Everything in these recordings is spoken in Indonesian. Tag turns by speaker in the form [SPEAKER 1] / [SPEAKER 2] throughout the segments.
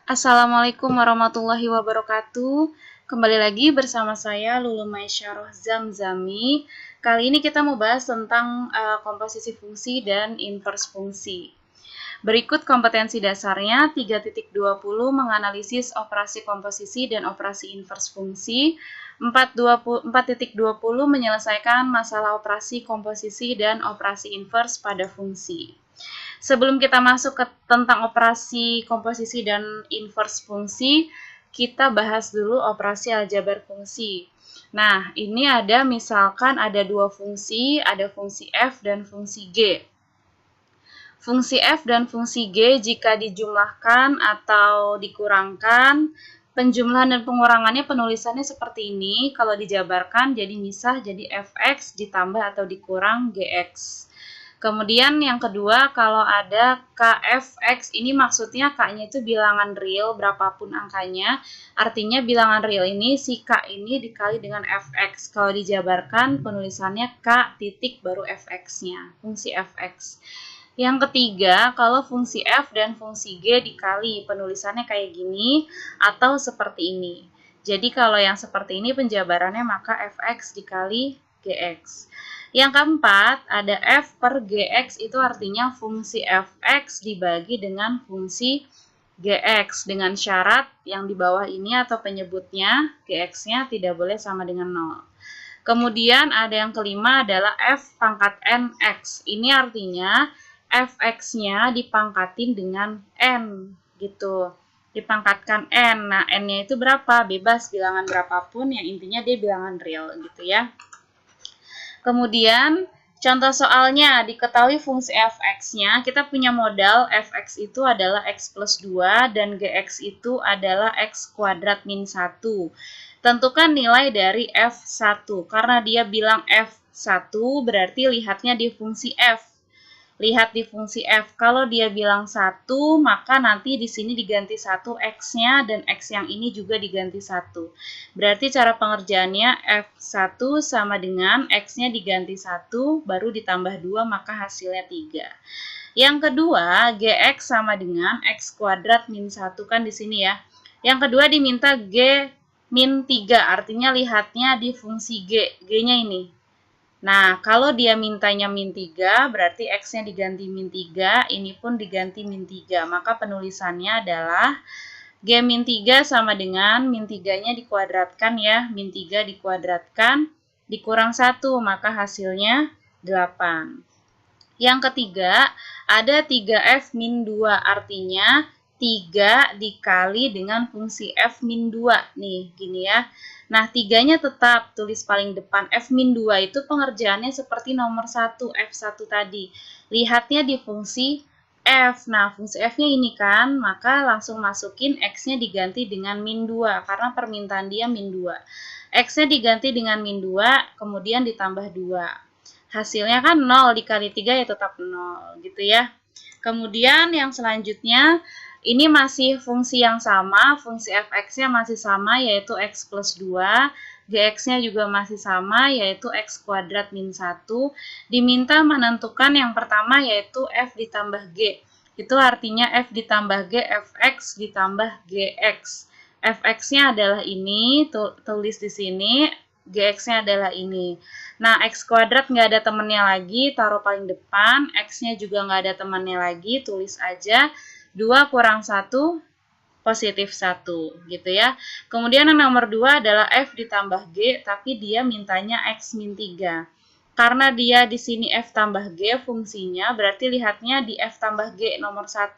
[SPEAKER 1] Assalamualaikum warahmatullahi wabarakatuh. Kembali lagi bersama saya Lulu Maisyarah Zamzami. Kali ini kita mau bahas tentang komposisi fungsi dan inverse fungsi. Berikut kompetensi dasarnya 3.20 menganalisis operasi komposisi dan operasi inverse fungsi. 4.20 menyelesaikan masalah operasi komposisi dan operasi inverse pada fungsi. Sebelum kita masuk ke tentang operasi komposisi dan inverse fungsi, kita bahas dulu operasi aljabar fungsi. Nah, ini ada misalkan ada dua fungsi, ada fungsi f dan fungsi g. Fungsi f dan fungsi g jika dijumlahkan atau dikurangkan, penjumlahan dan pengurangannya penulisannya seperti ini. Kalau dijabarkan jadi misah jadi fx ditambah atau dikurang gx. Kemudian yang kedua, kalau ada kfx, ini maksudnya k-nya itu bilangan real, berapapun angkanya. Artinya bilangan real ini, si k ini dikali dengan fx. Kalau dijabarkan, penulisannya k titik baru fx-nya, fungsi fx. Yang ketiga, kalau fungsi f dan fungsi g dikali, penulisannya kayak gini, atau seperti ini. Jadi kalau yang seperti ini penjabarannya maka fx dikali gx. Yang keempat, ada f per gx, itu artinya fungsi fx dibagi dengan fungsi gx dengan syarat yang di bawah ini atau penyebutnya gx-nya tidak boleh sama dengan 0. Kemudian ada yang kelima adalah f pangkat nx. Ini artinya fx-nya dipangkatin dengan n gitu. Dipangkatkan n. Nah, n-nya itu berapa? Bebas bilangan berapapun, yang intinya dia bilangan real gitu ya. Kemudian, contoh soalnya, diketahui fungsi fx-nya, kita punya modal fx itu adalah x plus 2 dan gx itu adalah x kuadrat min 1. Tentukan nilai dari f1, karena dia bilang f1 berarti lihatnya di fungsi f. Lihat di fungsi f, kalau dia bilang 1, maka nanti di sini diganti 1 x-nya dan x yang ini juga diganti 1. Berarti cara pengerjaannya f1 sama dengan x-nya diganti 1, baru ditambah 2, maka hasilnya 3. Yang kedua, gx sama dengan x kuadrat min 1 kan di sini ya. Yang kedua diminta g min 3, artinya lihatnya di fungsi g, g-nya ini. Nah, kalau dia mintanya min 3, berarti x-nya diganti min 3, ini pun diganti min 3. Maka penulisannya adalah g min 3 sama dengan min 3-nya dikuadratkan ya. Min 3 dikuadratkan, dikurang 1, maka hasilnya 8. Yang ketiga, ada 3f min 2, artinya 3 dikali dengan fungsi f min 2. Nih, gini ya. Nah, 3-nya tetap tulis paling depan. F min 2 itu pengerjaannya seperti nomor 1, F1 tadi. Lihatnya di fungsi F. Nah, fungsi F-nya ini kan, maka langsung masukin X-nya diganti dengan min 2, karena permintaan dia min 2. X-nya diganti dengan min 2, kemudian ditambah 2. Hasilnya kan 0 dikali 3 ya tetap 0, gitu ya. Kemudian yang selanjutnya, ini masih fungsi yang sama, fungsi fx-nya masih sama, yaitu x plus 2, gx-nya juga masih sama, yaitu x kuadrat min 1. Diminta menentukan yang pertama, yaitu f ditambah g. Itu artinya f ditambah g, fx ditambah gx. Fx-nya adalah ini, tulis di sini, gx-nya adalah ini. Nah, x kuadrat nggak ada temennya lagi, taruh paling depan, x-nya juga nggak ada temannya lagi, tulis aja. 2 kurang 1, positif 1, gitu ya. Kemudian yang nomor 2 adalah f ditambah g, tapi dia mintanya x min 3. Karena dia di sini f tambah g fungsinya, berarti lihatnya di f tambah g nomor 1.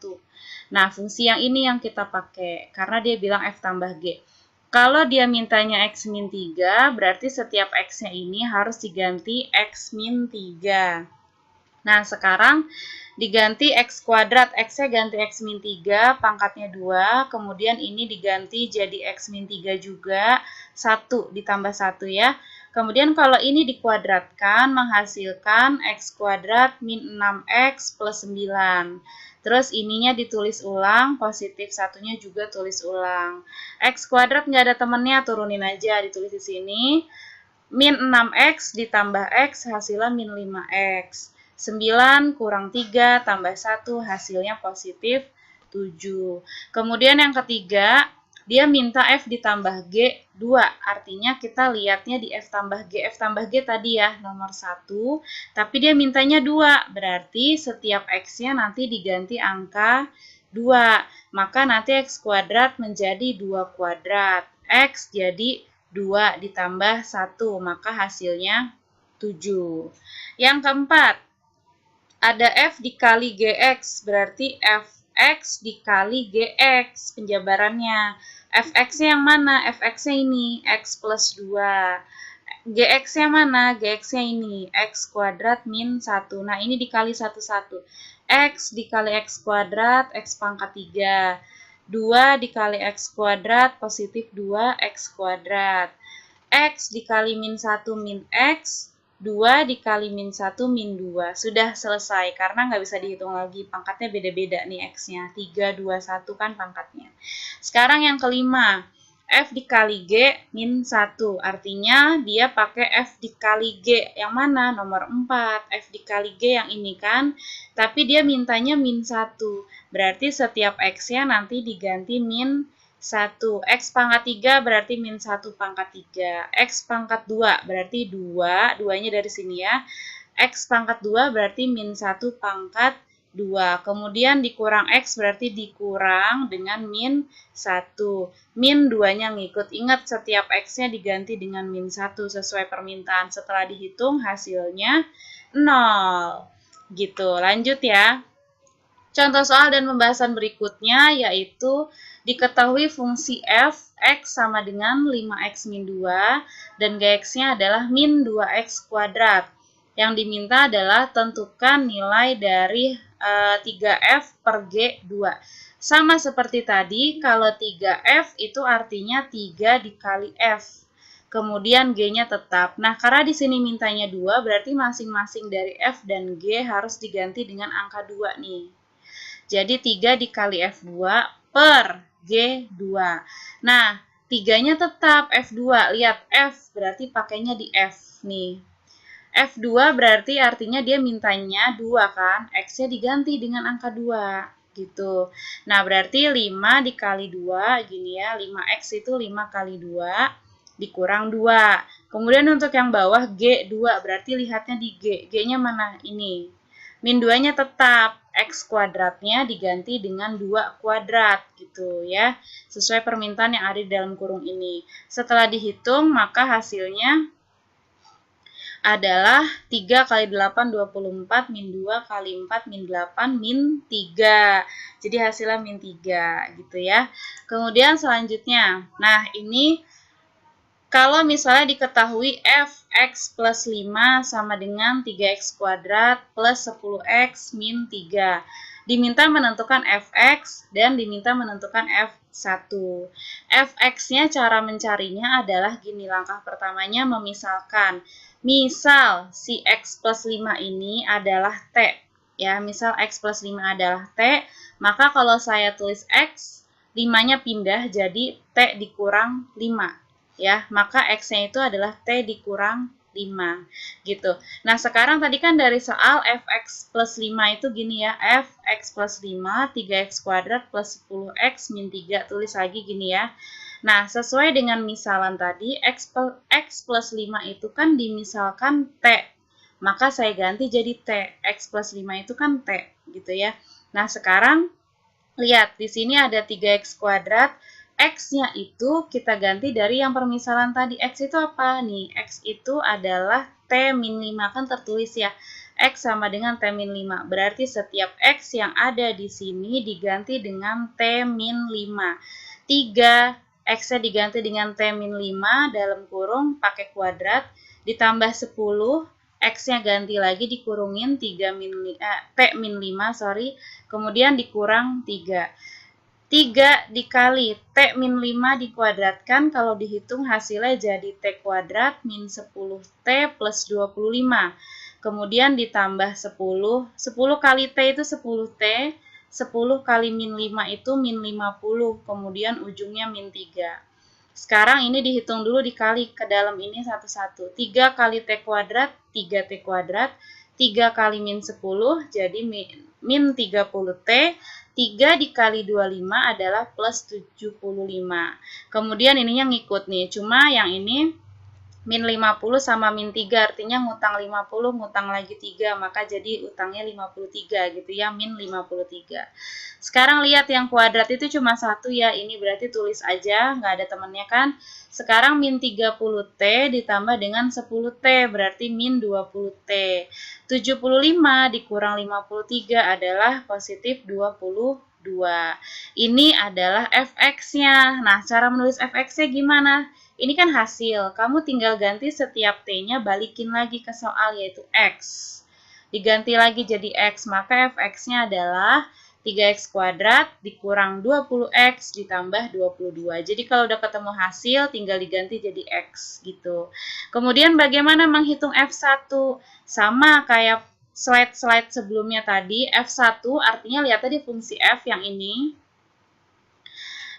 [SPEAKER 1] Nah, fungsi yang ini yang kita pakai, karena dia bilang f tambah g. Kalau dia mintanya x min 3, berarti setiap x-nya ini harus diganti x min 3. Nah, sekarang diganti x kuadrat, x-nya ganti x min 3, pangkatnya 2, kemudian ini diganti jadi x min 3 juga, 1 ditambah 1 ya. Kemudian kalau ini dikuadratkan, menghasilkan x kuadrat min 6x plus 9. Terus ininya ditulis ulang, positif satunya juga tulis ulang. X kuadrat nggak ada temennya, turunin aja, ditulis di sini. Min 6x ditambah x, hasilnya min 5x. 9 kurang 3 tambah 1 hasilnya positif 7. Kemudian yang ketiga, dia minta F ditambah G 2. Artinya kita lihatnya di F tambah G. F tambah G tadi ya, nomor 1. Tapi dia mintanya 2. Berarti setiap X-nya nanti diganti angka 2. Maka nanti X kuadrat menjadi 2 kuadrat. X jadi 2 ditambah 1. Maka hasilnya 7. Yang keempat, ada F dikali GX, berarti Fx dikali GX, penjabarannya. Fx-nya yang mana? Fx-nya ini, X plus 2. GX-nya mana? GX-nya ini, X kuadrat min 1. Nah, ini dikali 1, 1. X dikali X kuadrat, X pangkat 3. 2 dikali X kuadrat, positif 2, X kuadrat. X dikali min 1 min X, 2 dikali min 1 min 2. Sudah selesai, karena nggak bisa dihitung lagi. Pangkatnya beda-beda nih X-nya. 3, 2, 1 kan pangkatnya. Sekarang yang kelima, F dikali G min 1. Artinya dia pakai F dikali G. Yang mana? Nomor 4. F dikali G yang ini kan. Tapi dia mintanya min 1. Berarti setiap X-nya nanti diganti min 1. X pangkat 3 berarti min 1 pangkat 3. X pangkat 2 berarti 2. 2-nya dari sini ya. X pangkat 2 berarti min 1 pangkat 2. Kemudian dikurang X berarti dikurang dengan min 1. Min 2-nya ngikut. Ingat setiap X-nya diganti dengan min 1 sesuai permintaan. Setelah dihitung hasilnya 0. Gitu. Lanjut ya. Contoh soal dan pembahasan berikutnya yaitu diketahui fungsi f x sama dengan 5x min 2 dan gx-nya adalah min 2x kuadrat. Yang diminta adalah tentukan nilai dari 3f per g2. Sama seperti tadi, kalau 3f itu artinya 3 dikali f. Kemudian G-nya tetap. Nah, karena di sini mintanya 2, berarti masing-masing dari F dan G harus diganti dengan angka 2 nih. Jadi 3 dikali F2 per G2. Nah, 3-nya tetap F2. Lihat F berarti pakainya di F nih. F2 berarti artinya dia mintanya 2 kan. X-nya diganti dengan angka 2 gitu. Nah, berarti 5 dikali 2 gini ya. 5X itu 5 kali 2 dikurang 2. Kemudian untuk yang bawah G2 berarti lihatnya di G. G-nya mana? Ini. Min 2-nya tetap. X kuadratnya diganti dengan 2 kuadrat gitu ya. Sesuai permintaan yang ada di dalam kurung ini. Setelah dihitung maka hasilnya adalah 3 kali 8 24 min 2 kali 4 min 8 min 3. Jadi hasilnya min 3 gitu ya. Kemudian selanjutnya, nah ini kalau misalnya diketahui fx plus 5 sama dengan 3x kuadrat plus 10x min 3. Diminta menentukan fx dan diminta menentukan f1. Fx-nya cara mencarinya adalah gini, langkah pertamanya memisalkan. Misal si x plus 5 ini adalah t. Ya, misal x plus 5 adalah t, maka kalau saya tulis x, 5-nya pindah jadi t dikurang 5. Ya, maka X-nya itu adalah T dikurang 5, gitu. Nah, sekarang tadi kan dari soal Fx plus 5 itu gini ya, Fx plus 5, 3x kuadrat plus 10x min 3, tulis lagi gini ya. Nah, sesuai dengan misalan tadi, X plus 5 itu kan dimisalkan T, maka saya ganti jadi T, X plus 5 itu kan T, gitu ya. Nah, sekarang, lihat, di sini ada 3x kuadrat, X-nya itu kita ganti dari yang permisalan tadi. X itu apa nih? X itu adalah T min 5, kan tertulis ya. X sama dengan T min 5. Berarti setiap X yang ada di sini diganti dengan T min 5. 3, X-nya diganti dengan T min 5 dalam kurung pakai kuadrat. Ditambah 10, X-nya ganti lagi dikurungin T min 5, sorry. Kemudian dikurang 3. 3 dikali T min 5 dikuadratkan, kalau dihitung hasilnya jadi T kuadrat min 10T plus 25. Kemudian ditambah 10. 10 kali T itu 10T. 10 kali min 5 itu min 50. Kemudian ujungnya min 3. Sekarang ini dihitung dulu dikali ke dalam ini satu-satu. 3 kali T kuadrat, 3T kuadrat. 3 kali min 10 jadi min 30T 3 dikali 25 adalah plus 75. Kemudian ininya ngikut nih, cuma yang ini min 50 sama min 3, artinya ngutang 50, ngutang lagi 3, maka jadi utangnya 53 gitu ya, min 53. Sekarang lihat yang kuadrat itu cuma satu ya, ini berarti tulis aja, nggak ada temennya kan. Sekarang min 30T ditambah dengan 10T, berarti min 20T. 75 dikurang 53 adalah positif 22. Ini adalah fx-nya. Nah, cara menulis fx-nya gimana? Ini kan hasil, kamu tinggal ganti setiap T-nya, balikin lagi ke soal, yaitu X. Diganti lagi jadi X, maka fx-nya adalah 3x kuadrat dikurang 20x ditambah 22. Jadi kalau udah ketemu hasil, tinggal diganti jadi X gitu. Kemudian bagaimana menghitung F1? Sama kayak slide-slide sebelumnya tadi, F1 artinya lihat tadi fungsi F yang ini.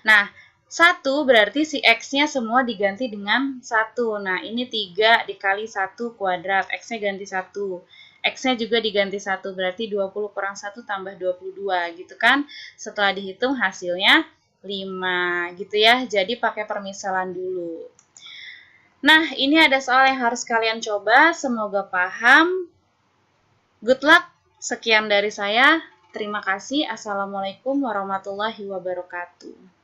[SPEAKER 1] Nah, 1 berarti si X-nya semua diganti dengan 1. Nah, ini 3 dikali 1 kuadrat. X-nya ganti 1. X-nya juga diganti 1. Berarti 20 kurang 1 tambah 22 gitu kan. Setelah dihitung hasilnya 5 gitu ya. Jadi pakai permisalan dulu. Nah, ini ada soal yang harus kalian coba. Semoga paham. Good luck. Sekian dari saya. Terima kasih. Assalamualaikum warahmatullahi wabarakatuh.